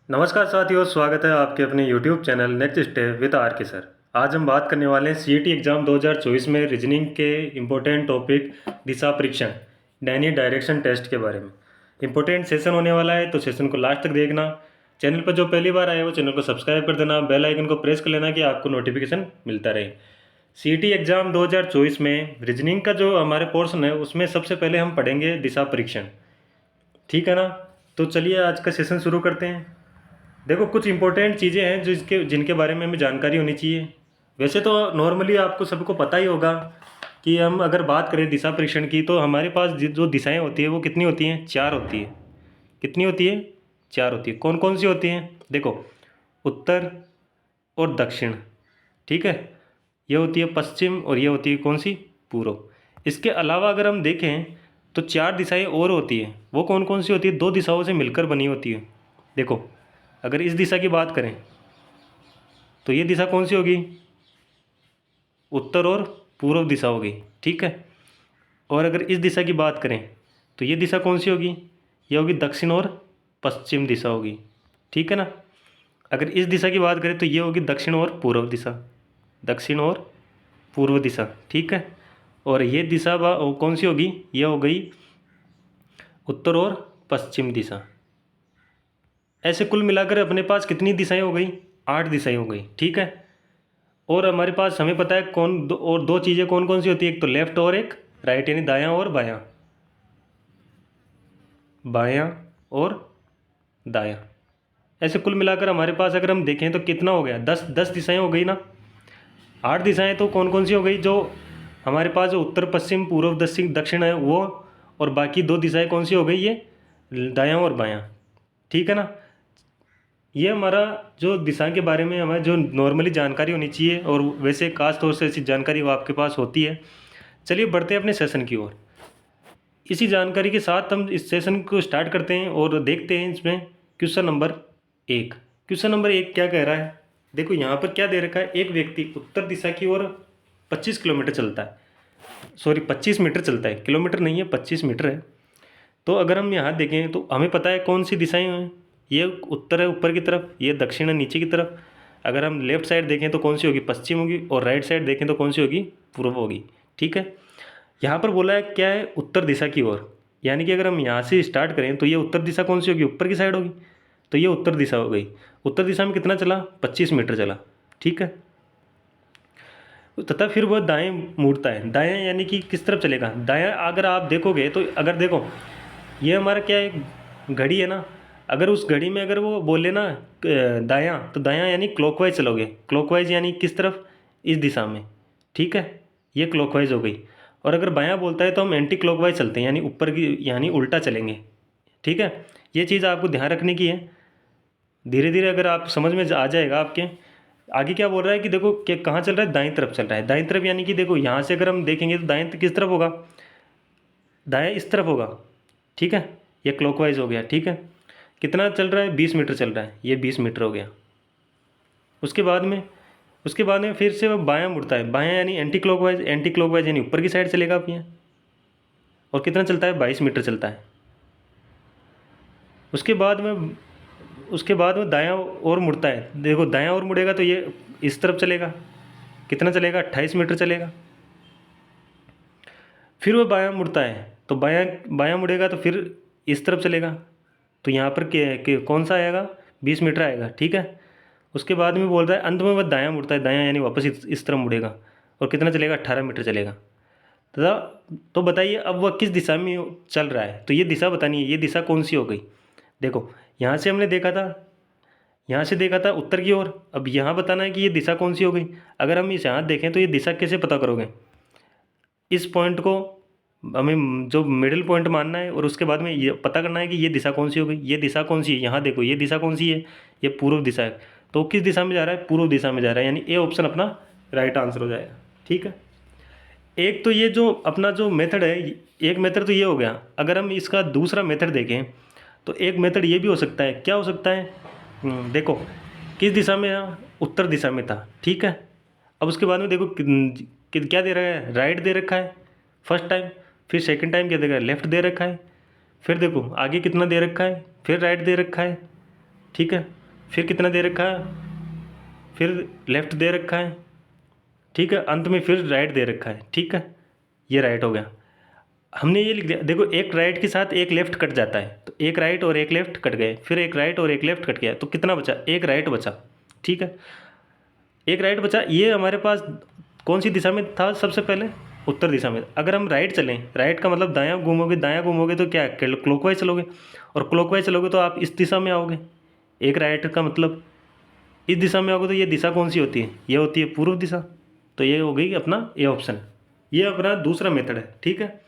नमस्कार साथियों, स्वागत है आपके अपने YouTube channel next step with R K sir. आज हम बात करने वाले हैं सीईटी एग्ज़ाम 2024 में रीजनिंग के इम्पोर्टेंट टॉपिक दिशा परीक्षण यानी डायरेक्शन टेस्ट के बारे में। इम्पोर्टेंट सेशन होने वाला है, तो सेशन को लास्ट तक देखना। चैनल पर जो पहली बार आए वो चैनल को सब्सक्राइब कर देना, बेल आइकन को प्रेस कर लेना कि आपको नोटिफिकेशन मिलता रहे। सीईटी एग्ज़ाम 2024 में रीजनिंग का जो हमारे पोर्शन है उसमें सबसे पहले हम पढ़ेंगे दिशा परीक्षण, ठीक है ना। तो चलिए आज का सेशन शुरू करते हैं। देखो, कुछ इंपॉर्टेंट चीज़ें हैं जिनके बारे में हमें जानकारी होनी चाहिए। वैसे तो नॉर्मली आपको सबको पता ही होगा कि हम अगर बात करें दिशा परीक्षण की, तो हमारे पास जो दिशाएं होती है वो कितनी होती हैं? 4 होती है। कितनी होती है? 4 होती है। कौन कौन सी होती हैं? देखो, उत्तर और दक्षिण, ठीक है। ये होती है पश्चिम और ये होती है कौन सी? पूर्व। इसके अलावा अगर हम देखें तो 4 दिशाएं और होती हैं। वो कौन कौन सी होती है? 2 दिशाओं से मिलकर बनी होती है। देखो, अगर इस दिशा की बात करें तो ये दिशा कौन सी होगी? उत्तर और पूर्व दिशा होगी, ठीक है। और अगर इस दिशा की बात करें तो ये दिशा कौन सी होगी? ये होगी दक्षिण और पश्चिम दिशा होगी, ठीक है ना। अगर इस दिशा की बात करें तो ये होगी दक्षिण और पूर्व दिशा, दक्षिण और पूर्व दिशा, ठीक है। और ये दिशा कौन सी होगी? ये हो गई उत्तर और पश्चिम दिशा। ऐसे कुल मिलाकर अपने पास कितनी दिशाएं हो गई? 8 दिशाएं हो गई, ठीक है। और हमारे पास हमें पता है और दो चीज़ें कौन कौन सी होती है? एक तो लेफ्ट और एक राइट, यानी दायां और बायां, बायां और दायां। ऐसे कुल मिलाकर हमारे पास अगर हम देखें तो कितना हो गया? 10 दिशाएं हो गई ना। 8 दिशाएं तो कौन कौन सी हो गई? जो हमारे पास जो उत्तर पश्चिम पूर्व दक्षिण दक्षिण है वो, और बाकी 2 दिशाएं कौन सी हो गई? ये दायां और बायां, ठीक है ना। ये हमारा जो दिशा के बारे में हमें जो नॉर्मली जानकारी होनी चाहिए, और वैसे खास तौर से ऐसी जानकारी वो आपके पास होती है। चलिए बढ़ते हैं अपने सेशन की ओर। इसी जानकारी के साथ हम इस सेशन को स्टार्ट करते हैं और देखते हैं इसमें क्वेश्चन नंबर 1। क्वेश्चन नंबर 1 क्या कह रहा है? देखो यहाँ पर क्या दे रखा है। एक व्यक्ति उत्तर दिशा की ओर 25 किलोमीटर चलता है, सॉरी 25 मीटर चलता है, किलोमीटर नहीं है, 25 मीटर है। तो अगर हम यहाँ देखें तो हमें पता है कौन सी दिशाएं हैं। ये उत्तर है ऊपर की तरफ, ये दक्षिण है नीचे की तरफ। अगर हम लेफ्ट साइड देखें तो कौन सी होगी? पश्चिम होगी। और राइट साइड देखें तो कौन सी होगी? पूर्व होगी, ठीक है। यहाँ पर बोला है क्या है? उत्तर दिशा की ओर, यानी कि अगर हम यहाँ से स्टार्ट करें तो ये उत्तर दिशा कौन सी होगी? ऊपर की साइड होगी। तो ये उत्तर दिशा हो गई। उत्तर दिशा में कितना चला? 25 मीटर चला, ठीक है। तथा फिर वह दाएं मुड़ता है। दाएं यानी कि किस तरफ चलेगा? दायां अगर आप देखोगे तो, अगर देखो ये हमारा क्या है? घड़ी है ना। अगर उस घड़ी में अगर वो बोले ना दायां, तो दायां यानी क्लॉकवाइज चलोगे। क्लॉकवाइज यानी किस तरफ? इस दिशा में, ठीक है। ये क्लॉकवाइज हो गई। और अगर बायां बोलता है तो हम एंटी क्लॉकवाइज चलते हैं, यानी ऊपर की, यानी उल्टा चलेंगे, ठीक है। ये चीज़ आपको ध्यान रखने की है। धीरे धीरे अगर आप समझ में आ जाएगा आपके। आगे क्या बोल रहा है कि देखो कि कहाँ चल रहा है? दाईं तरफ चल रहा है। दाईं तरफ यानी कि देखो यहाँ से अगर हम देखेंगे तो दाएं किस तरफ होगा? दाएं इस तरफ होगा, ठीक है। ये क्लॉकवाइज हो गया, ठीक है। कितना चल रहा है? 20 मीटर चल रहा है। ये 20 मीटर हो गया। उसके बाद में फिर से वह बायां मुड़ता है। बायां यानी एंटी क्लॉकवाइज, एंटी क्लॉकवाइज यानी ऊपर की साइड चलेगा आप यहाँ। और कितना चलता है? 22 मीटर चलता है। उसके बाद में दायां और मुड़ता है। देखो दायां और मुड़ेगा तो ये इस तरफ चलेगा। कितना चलेगा? 28 मीटर चलेगा। फिर वो बायां मुड़ता है, तो बायां बायां मुड़ेगा तो फिर इस तरफ चलेगा। तो यहाँ पर कौन सा आएगा? 20 मीटर आएगा, ठीक है। उसके बाद में बोल रहा है अंत में वह दायां मुड़ता है। दायां यानी वापस इस तरफ मुड़ेगा। और कितना चलेगा? 18 मीटर चलेगा। तथा तो बताइए अब वह किस दिशा में चल रहा है? तो ये दिशा बतानी है। ये दिशा कौन सी हो गई? देखो यहाँ से हमने देखा था, यहाँ से देखा था उत्तर की ओर। अब यहाँ बताना है कि ये दिशा कौन सी हो गई। अगर हम इस यहाँ देखें तो ये दिशा कैसे पता करोगे? इस पॉइंट को हमें जो मिडिल पॉइंट मानना है, और उसके बाद में ये पता करना है कि ये दिशा कौन सी हो गई। ये दिशा कौन सी है? यहाँ देखो ये दिशा कौन सी है? ये पूर्व दिशा है। तो किस दिशा में जा रहा है? पूर्व दिशा में जा रहा है, यानी ए ऑप्शन अपना राइट आंसर हो जाएगा, ठीक है। एक तो ये जो अपना जो मेथड है, एक मेथड तो ये हो गया। अगर हम इसका दूसरा मेथड देखें तो एक मेथड ये भी हो सकता है। क्या हो सकता है? देखो किस दिशा में था? उत्तर दिशा में था, ठीक है। अब उसके बाद में देखो क्या दे रहा है? राइट दे रखा है फर्स्ट टाइम। फिर सेकंड टाइम क्या दे रखा है? लेफ्ट दे रखा है। फिर देखो आगे कितना दे रखा है? फिर राइट दे रखा है, ठीक है। फिर कितना दे रखा है, फिर लेफ़्ट दे रखा है, ठीक है, अंत में फिर राइट दे रखा है, ठीक है, ये राइट हो गया। हमने ये लिख दिया, देखो एक राइट के साथ एक लेफ़्ट कट जाता है, तो एक राइट और एक लेफ़्ट कट गए, फिर एक राइट और एक लेफ़्ट कट गया, तो कितना बचा, एक राइट बचा, ठीक है, एक राइट बचा। ये हमारे पास कौन सी दिशा में था सबसे पहले, उत्तर दिशा में। अगर हम राइट चलें, राइट का मतलब दायां घूमोगे, दायां घूमोगे तो क्या है, क्लॉकवाइज चलोगे, और क्लॉकवाइज चलोगे तो आप इस दिशा में आओगे। एक राइट का मतलब इस दिशा में आओगे, तो ये दिशा कौन सी होती है, ये होती है पूर्व दिशा। तो ये हो गई अपना ए ऑप्शन, ये अपना दूसरा मेथड है, ठीक है।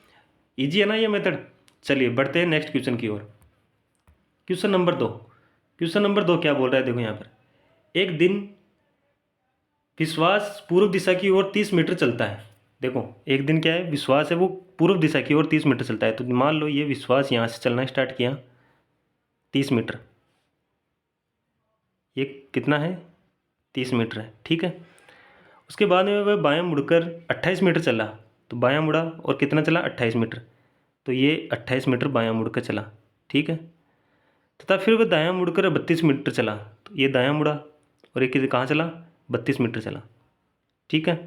इजी है ना ये मेथड। चलिए बढ़ते हैं नेक्स्ट क्वेश्चन की ओर। क्वेश्चन नंबर 2, क्वेश्चन नंबर 2 क्या बोल रहा है, देखो यहाँ पर, एक दिन विश्वास पूर्व दिशा की ओर 30 मीटर चलता है। देखो एक दिन क्या है, विश्वास है वो पूर्व दिशा की ओर 30 मीटर चलता है। तो मान लो ये विश्वास यहाँ से चलना स्टार्ट किया 30 मीटर, ये कितना है 30 मीटर है, ठीक है। उसके बाद में वह बायां मुड़कर 28 मीटर चला, तो बायां मुड़ा और कितना चला 28 मीटर, तो ये 28 मीटर बायां मुड़कर चला, ठीक है। तथा फिर वह दायां मुड़कर 32 मीटर चला, तो ये दायां मुड़ा और ये कहाँ चला 32 मीटर चला, ठीक है।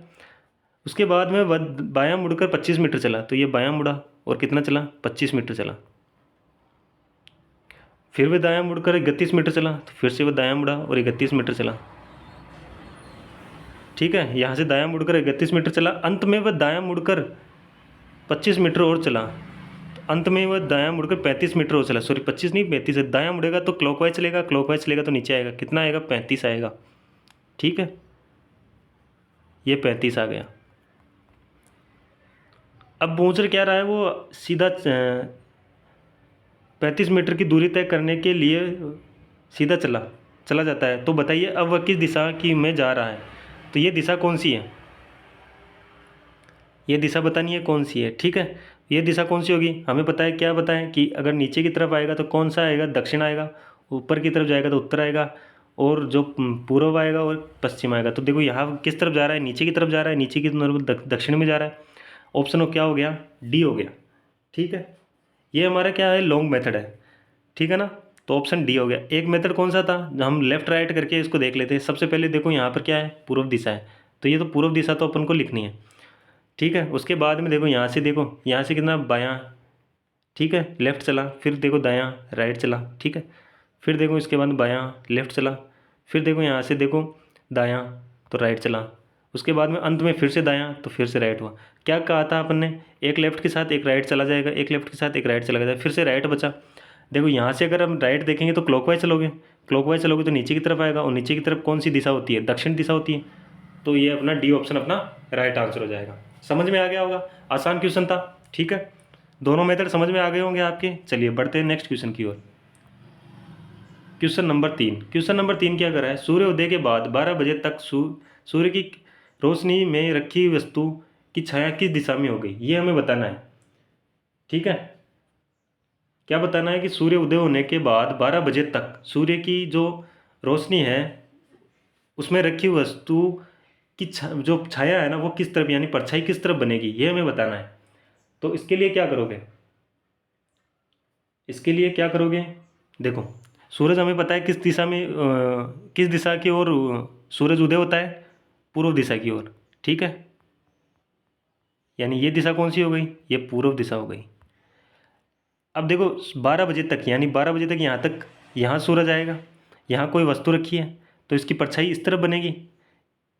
उसके बाद में वह बायां मुड़कर 25 मीटर चला, तो ये बायां मुड़ा और कितना चला 25 मीटर चला। फिर वह दायां मुड़कर 31 मीटर चला, तो फिर से वह दायां मुड़ा और 31 मीटर चला, ठीक है। यहाँ से दायां मुड़कर 31 मीटर चला, अंत में वह दायां मुड़कर 25 मीटर और चला, तो अंत में वह दायां मुड़कर 35 मीटर और चला, सॉरी 25 नहीं 35 है। दायां मुड़ेगा तो क्लॉकवाइज चलेगा, क्लॉकवाइज चलेगा तो नीचे आएगा, कितना आएगा 35 आएगा, ठीक है, ये 35 आ गया। अब पहुँच क्या रहा है वो, सीधा 35 मीटर की दूरी तय करने के लिए सीधा चला जाता है। तो बताइए अब वह किस दिशा की में जा रहा है, तो ये दिशा कौन सी है, ये दिशा बतानी है कौन सी है, ठीक है। ये दिशा कौन सी होगी, हमें पता है, क्या बताएं कि अगर नीचे की तरफ आएगा तो कौन सा आएगा, दक्षिण आएगा, ऊपर की तरफ जाएगा तो उत्तर आएगा, और जो पूर्व आएगा और पश्चिम आएगा। तो देखो यहाँ किस तरफ जा रहा है, नीचे की तरफ जा रहा है, नीचे की तरफ दक्षिण में जा रहा है। ऑप्शन हो क्या हो गया, डी हो गया, ठीक है। ये हमारा क्या है, लॉन्ग मेथड है, ठीक है ना। तो ऑप्शन डी हो गया। एक मेथड कौन सा था, हम लेफ्ट राइट करके इसको देख लेते हैं। सबसे पहले देखो यहाँ पर क्या है, पूर्व दिशा है, तो ये तो पूर्व दिशा तो अपन को लिखनी है, ठीक है। उसके बाद में देखो यहाँ से, देखो यहाँ से कितना बायां, ठीक है, लेफ़्ट चला, फिर देखो दायां राइट चला, ठीक है, फिर देखो इसके बाद बायां लेफ़्ट चला, फिर देखो यहाँ से देखो दायां तो राइट चला, उसके बाद में अंत में फिर से दायां तो फिर से राइट हुआ। क्या कहा था अपन ने, एक लेफ़्ट के साथ एक राइट चला जाएगा, एक लेफ़्ट के साथ एक राइट चला जाएगा, फिर से राइट बचा। देखो यहाँ से अगर हम राइट देखेंगे तो क्लॉकवाइज चलोगे, क्लॉकवाइज चलोगे तो नीचे की तरफ आएगा, और नीचे की तरफ कौन सी दिशा होती है, दक्षिण दिशा होती है। तो ये अपना डी ऑप्शन अपना राइट आंसर हो जाएगा। समझ में आ गया होगा, आसान क्वेश्चन था, ठीक है। दोनों मेथड समझ में आ गए होंगे आपके। चलिए बढ़ते हैं नेक्स्ट क्वेश्चन की ओर। क्वेश्चन नंबर 3, क्वेश्चन नंबर 3 क्या कर रहा है, सूर्य उदय के बाद 12 बजे तक सूर्य की रोशनी में रखी वस्तु की छाया किस दिशा में हो गई, ये हमें बताना है, ठीक है। क्या बताना है कि सूर्य उदय होने के बाद 12 बजे तक सूर्य की जो रोशनी है उसमें रखी वस्तु की जो छाया है ना वो किस तरफ, यानी परछाई किस तरफ बनेगी, ये हमें बताना है। तो इसके लिए क्या करोगे, इसके लिए क्या करोगे, देखो सूरज हमें पता है किस दिशा में किस दिशा की ओर सूरज उदय होता है, पूर्व दिशा की ओर, ठीक है। यानी ये दिशा कौन सी हो गई, ये पूर्व दिशा हो गई। अब देखो 12 बजे तक, यानी 12 बजे तक यहाँ तक, यहाँ सूरज आएगा, यहाँ कोई वस्तु रखी है तो इसकी परछाई इस तरफ बनेगी,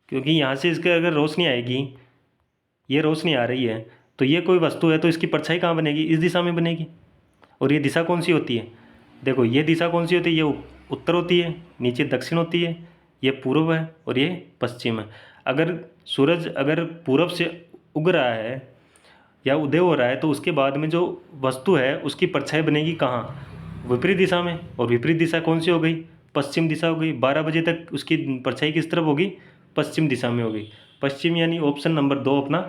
क्योंकि यहाँ से इसके अगर रोशनी आएगी, ये रोशनी आ रही है तो ये कोई वस्तु है तो इसकी परछाई कहाँ बनेगी, इस दिशा में बनेगी। और ये दिशा कौन सी होती है, देखो ये दिशा कौन सी होती है, ये उत्तर होती है, नीचे दक्षिण होती है, ये पूर्व है और ये पश्चिम है। अगर सूरज अगर पूर्व से उग रहा है या उदय हो रहा है तो उसके बाद में जो वस्तु है उसकी परछाई बनेगी कहाँ, विपरीत दिशा में। और विपरीत दिशा कौन सी हो गई, पश्चिम दिशा हो गई। 12 बजे तक उसकी परछाई किस तरफ होगी, पश्चिम दिशा में होगी। पश्चिम यानी ऑप्शन नंबर 2 अपना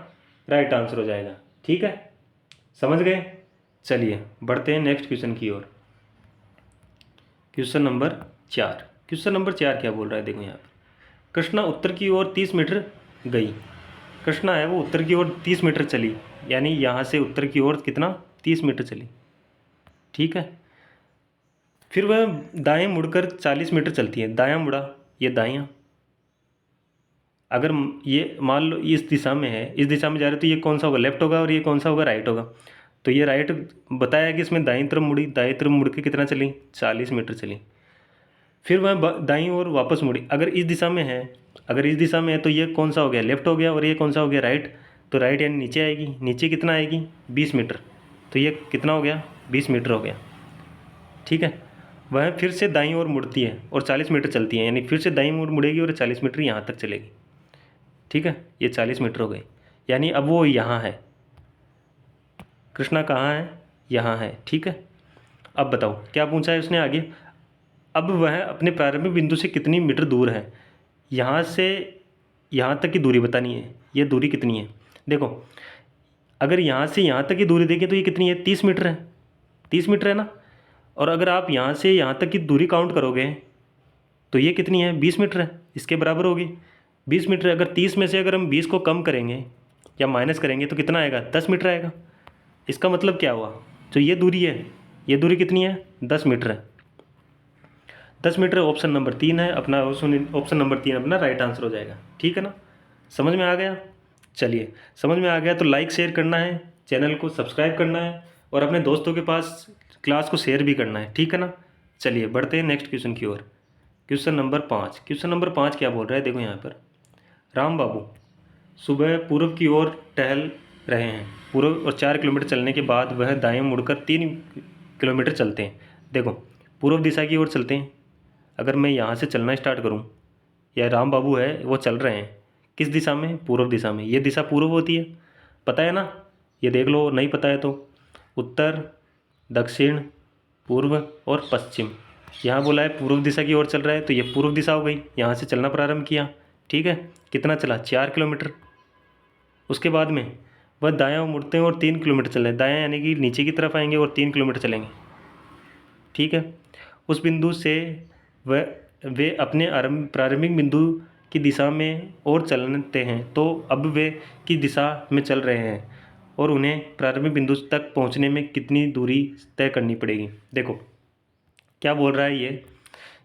राइट आंसर हो जाएगा, ठीक है। समझ गए। चलिए बढ़ते हैं नेक्स्ट क्वेश्चन की ओर। क्वेश्चन नंबर 4, क्वेश्चन नंबर 4 क्या बोल रहा है, देखो यहाँ पर, कृष्णा उत्तर की ओर 30 मीटर गई। कृष्णा है वो उत्तर की ओर 30 मीटर चली, यानी यहाँ से उत्तर की ओर कितना 30 मीटर चली, ठीक है। फिर वह दाएं मुड़कर 40 मीटर चलती है। दायां मुड़ा, ये दायां। अगर ये मान लो इस दिशा में है, इस दिशा में जा रहे हो, तो ये कौन सा होगा, लेफ्ट होगा, और ये कौन सा होगा, राइट होगा। तो ये राइट बताया कि इसमें दाईं तरफ मुड़ी, दाईं तरफ मुड़ के कितना चली, 40 मीटर चली। फिर वह दाईं ओर वापस मुड़ी। अगर इस दिशा में है, अगर इस दिशा में है तो ये कौन सा हो गया, लेफ्ट हो गया, और ये कौन सा हो गया, राइट। तो राइट यानी नीचे आएगी। नीचे कितना आएगी, 20 मीटर। तो ये कितना हो गया, 20 मीटर हो गया। ठीक है। वह फिर से दाईं ओर मुड़ती है और 40 मीटर चलती है, यानी फिर से दाईं ओर मुड़ेगी और 40 मीटर यहाँ तक चलेगी। ठीक है, ये 40 मीटर हो गई। यानी अब वो यहाँ है, कृष्णा कहाँ है, यहाँ है। ठीक है। अब बताओ क्या पूछा है उसने आगे। अब वह अपने प्रारंभिक बिंदु से कितनी मीटर दूर है, यहाँ से यहाँ तक की दूरी बतानी है। ये दूरी कितनी है, देखो अगर यहाँ से यहाँ तक की दूरी देखें तो ये कितनी है, 30 मीटर है। 30 मीटर है ना। और अगर आप यहाँ से यहाँ तक की दूरी काउंट करोगे तो ये कितनी है, 20 मीटर है। इसके बराबर होगी 20 मीटर। अगर 30 में से अगर हम 20 को कम करेंगे या माइनस करेंगे तो कितना आएगा, 10 मीटर आएगा। इसका मतलब क्या हुआ, जो ये दूरी है, ये दूरी कितनी है, 10 मीटर है। 10 मीटर ऑप्शन नंबर 3 है अपना, ऑप्शन नंबर 3 अपना राइट आंसर हो जाएगा। ठीक है ना, समझ में आ गया। चलिए, समझ में आ गया तो लाइक शेयर करना है, चैनल को सब्सक्राइब करना है, और अपने दोस्तों के पास क्लास को शेयर भी करना है। ठीक है ना। चलिए बढ़ते हैं नेक्स्ट क्वेश्चन की ओर। Question number 5। क्वेश्चन नंबर 5 क्या बोल रहा है, देखो यहाँ पर। राम बाबू सुबह पूर्व की ओर टहल रहे हैं। पूर्व और 4 किलोमीटर चलने के बाद वह दाएं मुड़कर 3 किलोमीटर चलते हैं। देखो पूर्व दिशा की ओर चलते हैं। अगर मैं यहाँ से चलना स्टार्ट करूँ, या राम बाबू है वो चल रहे हैं किस दिशा में, पूर्व दिशा में। ये दिशा पूर्व होती है, पता है ना, ये देख लो, नहीं पता है तो उत्तर, दक्षिण, पूर्व और पश्चिम। यहाँ बोला है पूर्व दिशा की ओर चल रहा है, तो ये पूर्व दिशा हो गई। यहाँ से चलना प्रारंभ किया। ठीक है, कितना चला, 4 किलोमीटर। उसके बाद में वह दायां मुड़ते हैं और 3 किलोमीटर चल रहे हैं। दायां यानी कि नीचे की तरफ आएंगे और 3 किलोमीटर चलेंगे। ठीक है। उस बिंदु से वह वे अपने प्रारंभिक बिंदु की दिशा में और चलते हैं, तो अब वे किस दिशा में चल रहे हैं और उन्हें प्रारंभिक बिंदु तक पहुंचने में कितनी दूरी तय करनी पड़ेगी। देखो क्या बोल रहा है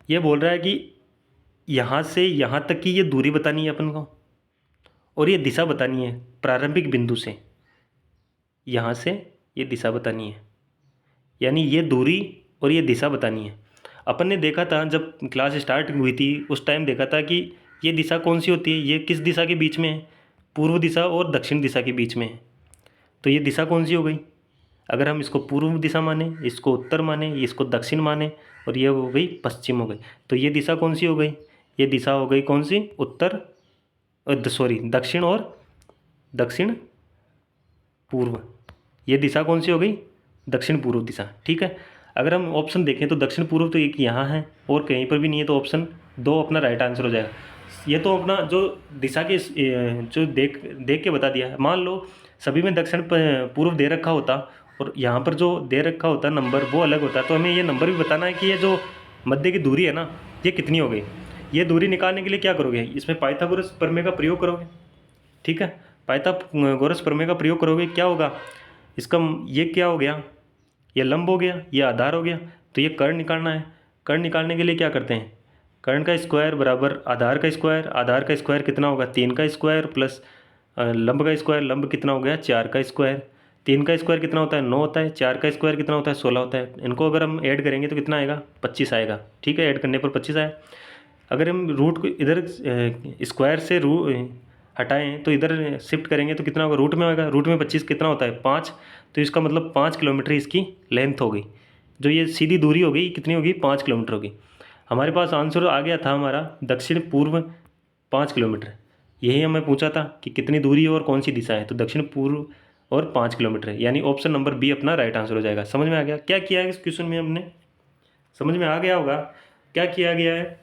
ये बोल रहा है कि यहाँ से यहाँ तक की ये दूरी बतानी है अपन को, और ये दिशा बतानी है प्रारंभिक बिंदु से। यहाँ से ये दिशा बतानी है, यानी ये दूरी और ये दिशा बतानी है। अपन ने देखा था जब क्लास स्टार्ट हुई थी उस टाइम देखा था कि ये दिशा कौन सी होती है, ये किस दिशा के बीच में है, पूर्व दिशा और दक्षिण दिशा के बीच में है। तो ये दिशा कौन सी हो गई, अगर हम इसको पूर्व दिशा माने, इसको उत्तर माने, इसको दक्षिण माने, और ये हो गई पश्चिम हो गई। तो ये दिशा कौन सी हो गई, ये दिशा हो गई कौन सी, उत्तर, सॉरी दक्षिण, और दक्षिण पूर्व। ये दिशा कौन सी हो गई, दक्षिण पूर्व दिशा। ठीक है। अगर हम ऑप्शन देखें तो दक्षिण पूर्व तो एक यहाँ है और कहीं पर भी नहीं है, तो ऑप्शन 2 अपना राइट आंसर हो जाएगा। ये तो अपना जो दिशा के जो देख देख के बता दिया है। मान लो सभी में दक्षिण पूर्व दे रखा होता और यहाँ पर जो दे रखा होता नंबर वो अलग होता, तो हमें ये नंबर भी बताना है कि ये जो मध्य की दूरी है ना, ये कितनी हो गई। ये दूरी निकालने के लिए क्या करोगे, इसमें पाइथागोरस प्रमेय का प्रयोग करोगे। ठीक है, पाइथागोरस प्रमेय का प्रयोग करोगे, क्या होगा इसका, ये क्या हो गया, ये लंब हो गया, ये आधार हो गया। तो ये कर्ण निकालना है। कर्ण निकालने के लिए क्या करते हैं, कर्ण का स्क्वायर बराबर आधार का स्क्वायर। आधार का स्क्वायर कितना होगा, 3 का स्क्वायर प्लस लंब का स्क्वायर। लंब कितना हो गया, 4 का स्क्वायर। 3 का स्क्वायर कितना होता है, 9 होता है। 4 का स्क्वायर कितना होता है, 16 होता है। इनको अगर हम ऐड करेंगे तो कितना आएगा, 25 आएगा। ठीक है, ऐड करने पर 25 आया। अगर हम रूट को इधर स्क्वायर से हटाएं तो इधर शिफ्ट करेंगे तो कितना होगा, रूट में होगा। रूट में 25 कितना होता है, 5। तो इसका मतलब 5 किलोमीटर इसकी लेंथ हो गई। जो ये सीधी दूरी हो गई कितनी होगी, 5 किलोमीटर होगी। हमारे पास आंसर आ गया था हमारा दक्षिण पूर्व 5 किलोमीटर। यही हमें पूछा था कि कितनी दूरी है और कौन सी दिशा है, तो दक्षिण पूर्व और 5 किलोमीटर है, यानी ऑप्शन नंबर बी अपना राइट आंसर हो जाएगा। समझ में आ गया क्या किया है इस क्वेश्चन में हमने, समझ में आ गया होगा क्या किया गया है।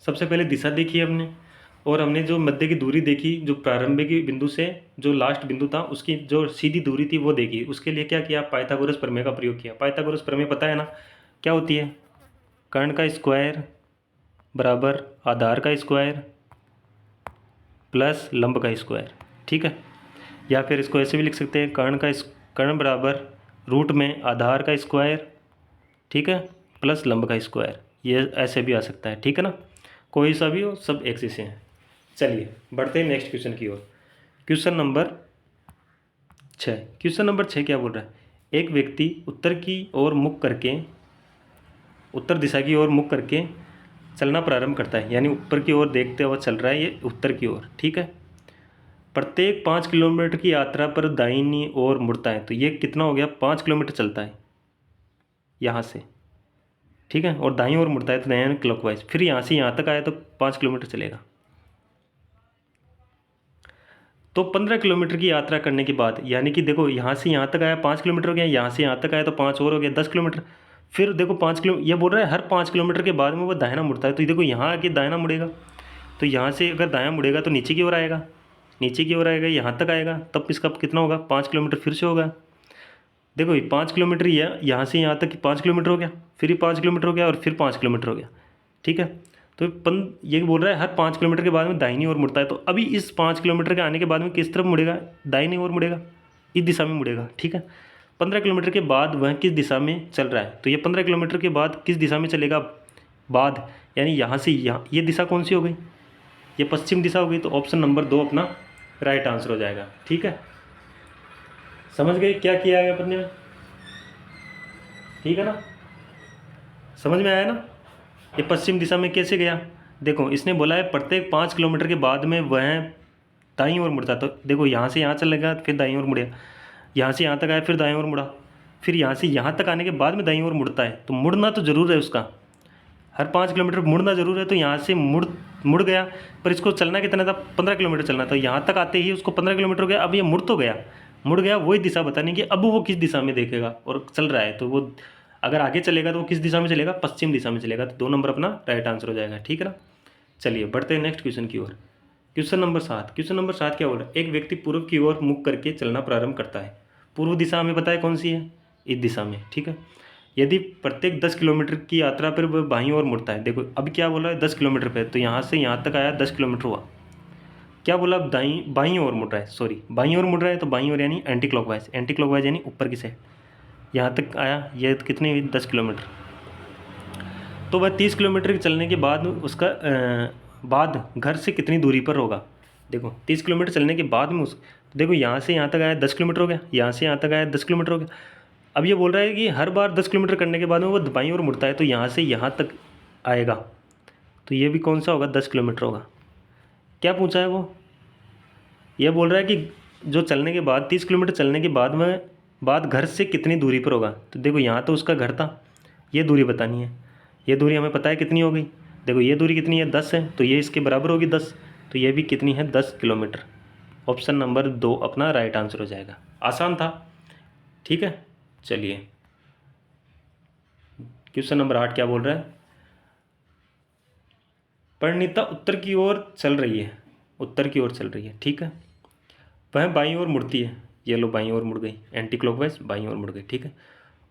सबसे पहले दिशा देखी हमने, और हमने जो मध्य की दूरी देखी, जो प्रारंभिक बिंदु से जो लास्ट बिंदु था उसकी जो सीधी दूरी थी वो देखी। उसके लिए क्या किया, पाइथागोरस प्रमेय का प्रयोग किया। पाइथागोरस प्रमेय पता है ना क्या होती है, कर्ण का स्क्वायर बराबर आधार का स्क्वायर प्लस लंब का स्क्वायर। ठीक है, या फिर इसको ऐसे भी लिख सकते हैं, कर्ण बराबर रूट में आधार का स्क्वायर, ठीक है, प्लस लंब का स्क्वायर, ये ऐसे भी आ सकता है, ठीक है ना, कोई सा भी हो, सब एक से हैं। चलिए बढ़ते हैं नेक्स्ट क्वेश्चन की ओर। Question number 6। क्वेश्चन नंबर 6 क्या बोल रहा है, एक व्यक्ति उत्तर की ओर मुख करके, उत्तर दिशा की ओर मुख करके चलना प्रारंभ करता है, यानी ऊपर की ओर देखते हुए चल रहा है ये उत्तर की ओर, ठीक है। प्रत्येक 5 किलोमीटर की यात्रा पर दाहिनी ओर मुड़ता है, तो ये कितना हो गया, 5 किलोमीटर चलता है यहाँ से, ठीक है, और दाईं ओर मुड़ता है तो दाईं क्लॉकवाइज, फिर यहाँ से यहाँ तक आया तो 5 किलोमीटर चलेगा। तो 15 किलोमीटर की यात्रा करने के बाद, यानी कि देखो यहाँ से यहाँ तक आया 5 किलोमीटर हो गया, यहाँ से यहाँ तक आया तो 5 और हो गया 10 किलोमीटर। फिर देखो 5 किलो, ये बोल रहा है हर 5 किलोमीटर के बाद में वो दाहिना मुड़ता है, तो देखो यहाँ आके दाहिना मुड़ेगा, तो यहाँ से अगर दायां मुड़ेगा तो नीचे की ओर आएगा, नीचे की ओर आएगा, यहाँ तक आएगा, तब इसका कितना होगा, 5 किलोमीटर फिर से होगा। देखो ये 5 किलोमीटर ही है, यहाँ से यहाँ तक 5 किलोमीटर हो गया, फिर ये 5 किलोमीटर हो गया और फिर 5 किलोमीटर हो गया, ठीक है। तो ये बोल रहा है हर 5 किलोमीटर के बाद में दाहिनी ओर मुड़ता है, तो अभी इस 5 किलोमीटर के आने के बाद में किस तरफ मुड़ेगा, दाहिनी ओर मुड़ेगा, इस दिशा में मुड़ेगा, ठीक है। 15 किलोमीटर के बाद वह किस दिशा में चल रहा है, तो ये 15 किलोमीटर के बाद किस दिशा में चलेगा, बाद, यानी यहाँ से यहाँ, ये दिशा कौन सी हो गई, ये पश्चिम दिशा हो गई, तो ऑप्शन नंबर 2 अपना राइट आंसर हो जाएगा, ठीक है। समझ गए क्या किया गया अपने में, ठीक है ना, समझ में आया ना। ये पश्चिम दिशा में कैसे गया, देखो इसने बोला है प्रत्येक 5 किलोमीटर के बाद में वह दाईं ओर मुड़ता, तो देखो यहाँ से यहाँ चलेगा फिर दाईं ओर मुड़ेगा, यहाँ से यहाँ तक आया फिर दाईं ओर मुड़ा, फिर यहाँ से यहाँ तक आने के बाद में दाईं ओर मुड़ता है, तो मुड़ना तो ज़रूर है उसका, हर 5 किलोमीटर मुड़ना ज़रूर है, तो यहाँ से मुड़ गया, पर इसको चलना कितना था, 15 किलोमीटर चलना, तो यहाँ तक आते ही उसको 15 किलोमीटर हो गया, अब ये मुड़ गया, वही दिशा बताने की, अब वो किस दिशा में देखेगा और चल रहा है, तो वो अगर आगे चलेगा तो वो किस दिशा में चलेगा, पश्चिम दिशा में चलेगा, तो 2 नंबर अपना राइट आंसर हो जाएगा, ठीक है ना। चलिए बढ़ते हैं नेक्स्ट क्वेश्चन की ओर। Question number 7। क्वेश्चन नंबर 7 क्या बोल रहा है, एक व्यक्ति पूर्व की ओर मुख करके चलना प्रारंभ करता है, पूर्व दिशा हमें पता है कौन सी है, इस दिशा में, ठीक है। यदि प्रत्येक 10 किलोमीटर की यात्रा पर वह बाईं ओर मुड़ता है, देखो अब क्या बोला है 10 किलोमीटर पे, तो यहाँ से यहाँ तक आया 10 किलोमीटर हुआ, क्या बोला, अब बाईं ओर मुड़ रहा है, सॉरी बाईं ओर मुड़ रहा है, तो बाईं ओर यानी एंटी क्लॉकवाइज यानी ऊपर की साइड, यहाँ तक आया, ये कितनी हुई 10 किलोमीटर, तो वह 30 किलोमीटर चलने के बाद उसका बाद घर से कितनी दूरी पर होगा, देखो 30 किलोमीटर चलने के बाद में उस, देखो यहाँ से यहाँ तक आया 10 किलोमीटर हो गया, यहाँ से यहाँ तक आया 10 किलोमीटर हो गया, अब ये बोल रहा है कि हर बार 10 किलोमीटर करने के बाद में वो बाईं ओर मुड़ता है, तो यहाँ से यहाँ तक आएगा, तो ये भी कौन सा होगा, 10 किलोमीटर होगा। क्या पूछा है वो, ये बोल रहा है कि जो चलने के बाद 30 किलोमीटर चलने के बाद में बाद घर से कितनी दूरी पर होगा, तो देखो यहाँ तो उसका घर था, ये दूरी बतानी है, ये दूरी हमें पता है कितनी हो गई, देखो ये दूरी कितनी है 10 है, तो ये इसके बराबर होगी 10, तो ये भी कितनी है 10 किलोमीटर, ऑप्शन नंबर 2 अपना राइट आंसर हो जाएगा। आसान था, ठीक है। चलिए क्वेश्चन नंबर 8 क्या बोल रहा है, परिणीता उत्तर की ओर चल रही है, उत्तर की ओर चल रही है, ठीक है, वह बाईं ओर मुड़ती है, ये लो बाईं ओर मुड़ गई, एंटी क्लॉकवाइज बाईं ओर मुड़ गई, ठीक है,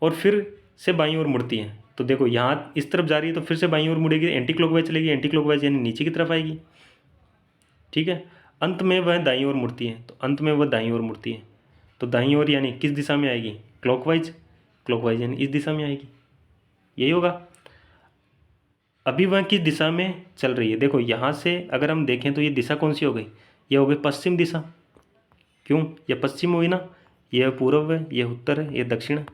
और फिर से बाईं ओर मुड़ती है, तो देखो यहाँ इस तरफ जा रही है तो फिर से बाईं ओर मुड़ेगी, एंटी क्लॉकवाइज चलेगी, एंटी क्लॉकवाइज यानी नीचे की तरफ आएगी, ठीक है। अंत में वह दाईं ओर मुड़ती है, तो अंत में वह दाईं ओर मुड़ती है, तो दाईं ओर यानी किस दिशा में आएगी, क्लॉकवाइज यानी इस दिशा में आएगी, यही होगा। अभी वह किस दिशा में चल रही है, देखो यहाँ से अगर हम देखें तो ये दिशा कौन सी हो गई, ये हो गई पश्चिम दिशा, क्यों, ये पश्चिम हुई ना, ये पूर्व है, ये उत्तर है, ये दक्षिण है,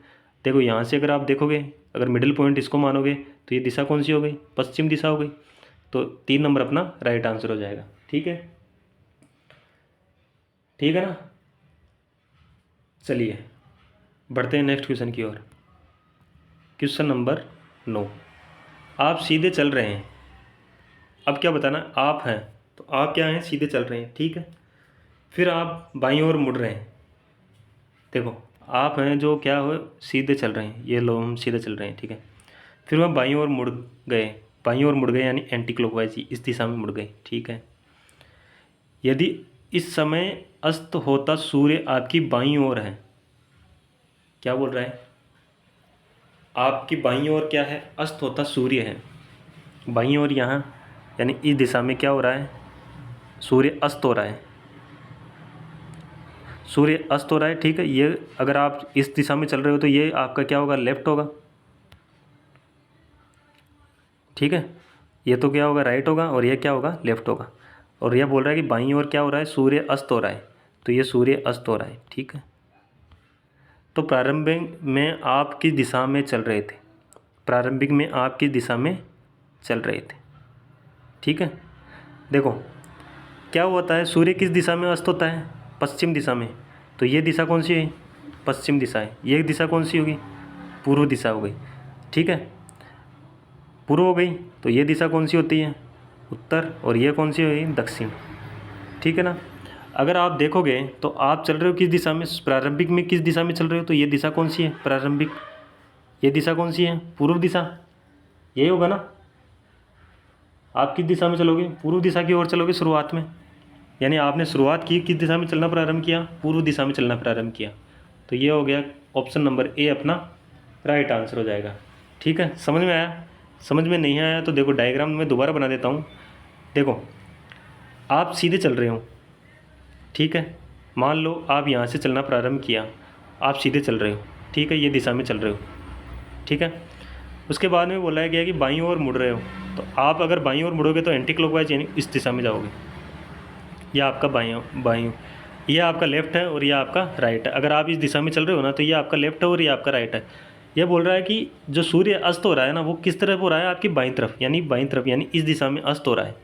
देखो यहाँ से अगर आप देखोगे, अगर मिडिल पॉइंट इसको मानोगे तो ये दिशा कौन सी हो गई, पश्चिम दिशा हो गई, तो 3 नंबर अपना राइट आंसर हो जाएगा, ठीक है, ठीक है ना। चलिए बढ़ते हैं नेक्स्ट क्वेश्चन की ओर। Question number 9। आप सीधे चल रहे हैं, अब क्या बताना, आप हैं, तो आप क्या हैं, सीधे चल रहे हैं, ठीक है, फिर आप बाईं ओर मुड़ रहे हैं, देखो आप हैं जो क्या हो, सीधे चल रहे हैं, ये लो हम सीधे चल रहे हैं, ठीक है, फिर वह बाईं ओर मुड़ गए, बाईं ओर मुड़ गए यानी एंटी क्लॉकवाइज इस दिशा में मुड़ गए, ठीक है। यदि इस समय अस्त होता सूर्य आपकी बाईं ओर है, क्या बोल रहा है, आपकी बाईं ओर क्या है, अस्त होता सूर्य है, बाईं ओर यहाँ यानी इस दिशा में क्या हो रहा है, सूर्य अस्त हो रहा है, सूर्य अस्त हो रहा है, ठीक है। ये अगर आप इस दिशा में चल रहे हो तो ये आपका क्या होगा, लेफ्ट होगा, ठीक है, ये तो क्या होगा, राइट होगा, और ये क्या होगा, लेफ्ट होगा। और यह बोल रहा है कि बाईं ओर क्या हो रहा है, सूर्य अस्त हो रहा है, तो ये सूर्य अस्त हो रहा है। ठीक है, तो प्रारंभिक में आप किस दिशा में चल रहे थे, प्रारंभिक में आप किस दिशा में चल रहे थे। ठीक है, देखो क्या होता है, सूर्य किस दिशा में अस्त होता है, पश्चिम दिशा में। तो ये दिशा कौन सी है, पश्चिम दिशा है। ये दिशा कौन सी होगी, पूर्व दिशा हो गई। ठीक है, पूर्व हो गई, तो ये दिशा कौन सी होती है, उत्तर, और ये कौन सी होगी, दक्षिण। ठीक है ना। अगर आप देखोगे तो आप चल रहे हो किस दिशा में, प्रारंभिक में किस दिशा में चल रहे हो, तो ये दिशा कौन सी है, प्रारंभिक। ये दिशा कौन सी है, पूर्व दिशा, यही होगा ना। आप किस दिशा में चलोगे, पूर्व दिशा की ओर चलोगे शुरुआत में, यानी आपने शुरुआत की किस दिशा में चलना प्रारंभ किया, पूर्व दिशा में चलना प्रारंभ किया। तो ये हो गया ऑप्शन नंबर ए अपना राइट आंसर हो जाएगा। ठीक है, समझ में आया। समझ में नहीं आया तो देखो डायग्राम में दोबारा बना देता हूँ। देखो आप सीधे चल रहे हो, ठीक है, मान लो आप यहाँ से चलना प्रारंभ किया, आप सीधे चल रहे हो, ठीक है, ये दिशा में चल रहे हो। ठीक है, उसके बाद में बोला गया कि बाईं ओर मुड़ रहे हो, तो आप अगर बाईं ओर मुड़ोगे तो एंटी क्लॉकवाइज यानी इस दिशा में जाओगे। यह आपका बाईं, यह आपका लेफ्ट है और यह आपका राइट है। अगर आप इस दिशा में चल रहे हो ना तो ये आपका लेफ्ट है और ये आपका राइट है। यह बोल रहा है कि जो सूर्य अस्त हो रहा है ना वो किस तरफ हो रहा है, आपकी बाईं तरफ, यानी इस दिशा में अस्त हो रहा है।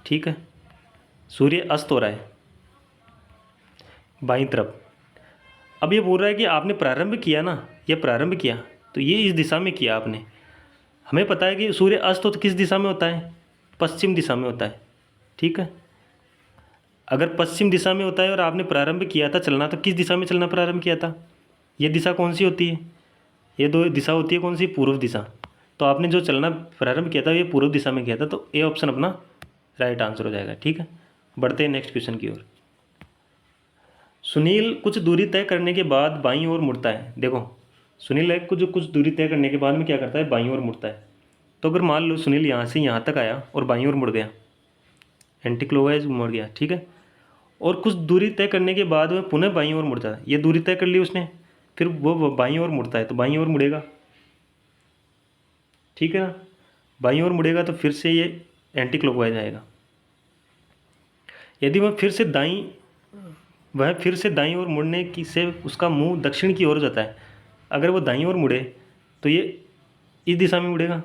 ठीक है, सूर्य अस्त हो रहा है बाईं तरफ। अब ये बोल रहा है कि आपने प्रारंभ किया ना, ये प्रारंभ किया तो ये इस दिशा में किया आपने। हमें पता है कि सूर्य अस्त तो किस दिशा में होता है, पश्चिम दिशा में होता है। ठीक है, अगर पश्चिम दिशा में होता है और आपने प्रारंभ किया था चलना, तो किस दिशा में चलना प्रारंभ किया था, ये दिशा कौन सी होती है, ये दो दिशा होती है कौन सी, पूर्व दिशा। तो आपने जो चलना प्रारंभ किया था ये पूर्व दिशा में किया था, तो ए ऑप्शन अपना राइट आंसर हो जाएगा। ठीक है, बढ़ते हैं नेक्स्ट क्वेश्चन की ओर। सुनील कुछ दूरी तय करने के बाद बाईं ओर मुड़ता है। देखो सुनील कुछ दूरी तय करने के बाद में क्या करता है, बाईं ओर मुड़ता है। तो अगर मान लो सुनील यहाँ से यहाँ तक आया और बाईं ओर मुड़ गया, एंटी क्लॉकवाइज मुड़ गया। ठीक है, और कुछ दूरी तय करने के बाद वह पुनः बाईं ओर मुड़ता है। ये दूरी तय कर ली उसने, फिर वो बाईं ओर मुड़ता है, तो बाईं ओर मुड़ेगा। ठीक है ना, बाईं ओर मुड़ेगा तो फिर से ये एंटी क्लॉकवाइज आएगा। यदि वह फिर से दाईं ओर मुड़ने की से उसका मुंह दक्षिण की ओर जाता है। अगर वो दाईं ओर मुड़े तो ये इस दिशा में मुड़ेगा,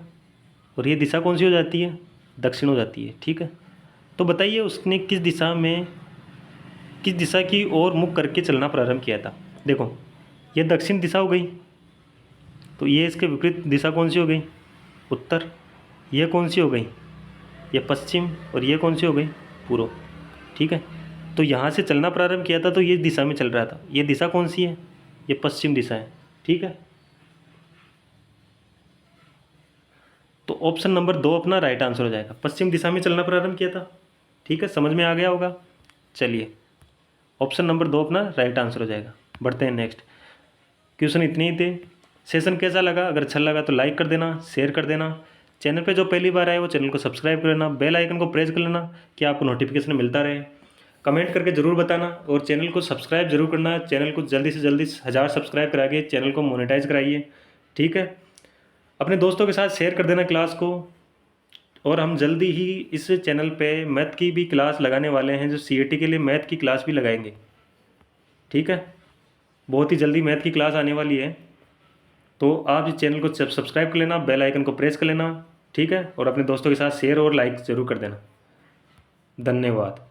और ये दिशा कौन सी हो जाती है, दक्षिण हो जाती है। ठीक है, तो बताइए उसने किस दिशा की ओर मुख करके चलना प्रारंभ किया था। देखो ये दक्षिण दिशा हो गई, तो ये इसके विपरीत दिशा कौन सी हो गई, उत्तर। ये कौन सी हो गई, ये पश्चिम, और ये कौन सी हो गई, पूर्व। ठीक है, तो यहाँ से चलना प्रारंभ किया था तो ये दिशा में चल रहा था। ये दिशा कौन सी है, ये पश्चिम दिशा है। ठीक है, तो ऑप्शन नंबर 2 अपना राइट आंसर हो जाएगा, पश्चिम दिशा में चलना प्रारंभ किया था। ठीक है, समझ में आ गया होगा। चलिए ऑप्शन नंबर 2 अपना राइट आंसर हो जाएगा। बढ़ते हैं नेक्स्ट क्वेश्चन। इतने ही थे। सेशन कैसा लगा, अगर अच्छा लगा तो लाइक कर देना, शेयर कर देना। चैनल पे जो पहली बार आए वो चैनल को सब्सक्राइब कर लेना, बेल आइकन को प्रेस कर लेना कि आपको नोटिफिकेशन मिलता रहे। कमेंट करके ज़रूर बताना और चैनल को सब्सक्राइब जरूर करना। चैनल को जल्दी से जल्दी 1000 सब्सक्राइब कराइए, चैनल को मोनेटाइज कराइए। ठीक है, अपने दोस्तों के साथ शेयर कर देना क्लास को। और हम जल्दी ही इस चैनल पे मैथ की भी क्लास लगाने वाले हैं, जो CAT के लिए मैथ की क्लास भी लगाएंगे। ठीक है, बहुत ही जल्दी मैथ की क्लास आने वाली है, तो आप इस चैनल को सब्सक्राइब कर लेना, बेल आइकन को प्रेस कर लेना। ठीक है, और अपने दोस्तों के साथ शेयर और लाइक ज़रूर कर देना। धन्यवाद।